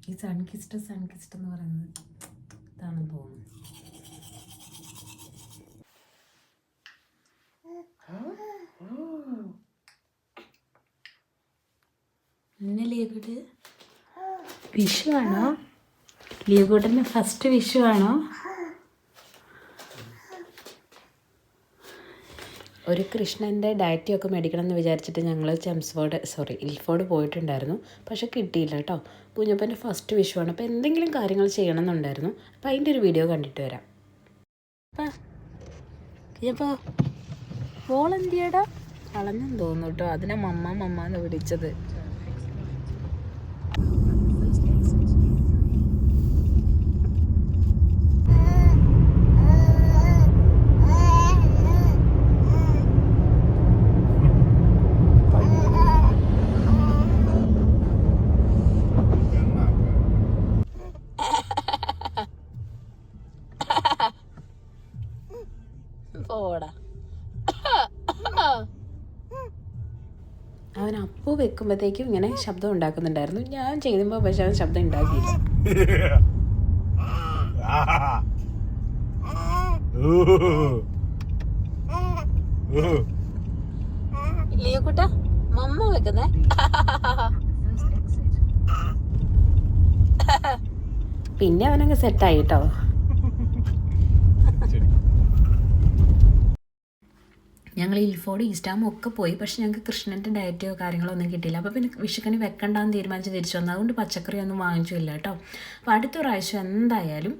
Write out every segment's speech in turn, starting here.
ഈ സൺകിസ്റ്റ് എന്ന് പറയുന്നത് ഇതാണെന്ന് തോന്നുന്നു. ഇന്നലെ വിഷു ആണോ? ലിയോകൂട്ടൻ്റെ ഫസ്റ്റ് വിഷു ആണോ? ഒരു കൃഷ്ണൻ്റെ ഡയറ്റിയൊക്കെ മേടിക്കണം എന്ന് വിചാരിച്ചിട്ട് ഞങ്ങൾ ഇൽഫോർഡ് പോയിട്ടുണ്ടായിരുന്നു. പക്ഷെ കിട്ടിയില്ല കേട്ടോ. കുഞ്ഞപ്പൻ്റെ ഫസ്റ്റ് വിഷുവാണ്. അപ്പോൾ എന്തെങ്കിലും കാര്യങ്ങൾ ചെയ്യണം എന്നുണ്ടായിരുന്നു. അപ്പോൾ അതിൻ്റെ ഒരു വീഡിയോ കണ്ടിട്ട് വരാം. കുഞ്ഞപ്പോൾ മോളെന്തിയടാ? കളഞ്ഞെന്ന് തോന്നുന്നു കേട്ടോ. അതിനെ മമ്മ എന്ന് വിളിച്ചത്. അവൻ അപ്പു വെക്കുമ്പോഴത്തേക്കും ഇങ്ങനെ ശബ്ദം ഉണ്ടാക്കുന്നുണ്ടായിരുന്നു. ഞാൻ ചെയ്യുമ്പോൾ പക്ഷെ അവൻ ശബ്ദം ഉണ്ടാക്കിയില്ല. ലിയോക്കുട്ട മമ്മ വെക്കുന്നേ. പിന്നെ അവനങ്ങ് സെറ്റായി കേട്ടോ. ഞങ്ങൾ ഇൽഫോർഡ് ഈസ്റ്റാമും ഒക്കെ പോയി. പക്ഷെ ഞങ്ങൾക്ക് കൃഷ്ണൻ്റെ ഡയറ്റോ കാര്യങ്ങളോ ഒന്നും കിട്ടിയില്ല. അപ്പോൾ പിന്നെ വിഷുക്കണി വെക്കണ്ടെന്ന് തീരുമാനിച്ച് തിരിച്ചു വന്നു. അതുകൊണ്ട് പച്ചക്കറിയൊന്നും വാങ്ങിച്ചില്ല കേട്ടോ. അപ്പോൾ അടുത്ത പ്രാവശ്യം എന്തായാലും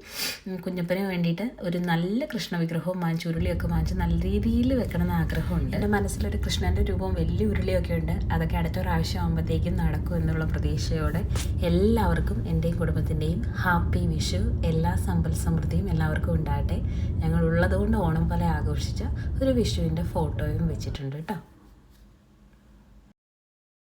കുഞ്ഞപ്പന് വേണ്ടിയിട്ട് ഒരു നല്ല കൃഷ്ണ വിഗ്രഹവും വാങ്ങിച്ച് ഉരുളിയൊക്കെ വാങ്ങിച്ച് നല്ല രീതിയിൽ വെക്കണമെന്ന് ആഗ്രഹമുണ്ട്. എൻ്റെ മനസ്സിലൊരു കൃഷ്ണൻ്റെ രൂപവും വലിയ ഉരുളിയൊക്കെ ഉണ്ട്. അതൊക്കെ അടുത്ത പ്രാവശ്യം ആകുമ്പോഴത്തേക്കും നടക്കും എന്നുള്ള പ്രതീക്ഷയോടെ എല്ലാവർക്കും എൻ്റെയും കുടുംബത്തിൻ്റെയും ഹാപ്പി വിഷു. എല്ലാ സമ്പൽ സമൃദ്ധിയും എല്ലാവർക്കും ഉണ്ടാകട്ടെ. ഞങ്ങൾ ഉള്ളതുകൊണ്ട് ഓണം പോലെ ആഘോഷിച്ച ഒരു വിഷുവിൻ്റെ ഫോട്ടോയും വെച്ചിട്ടുണ്ട് കേട്ടോ.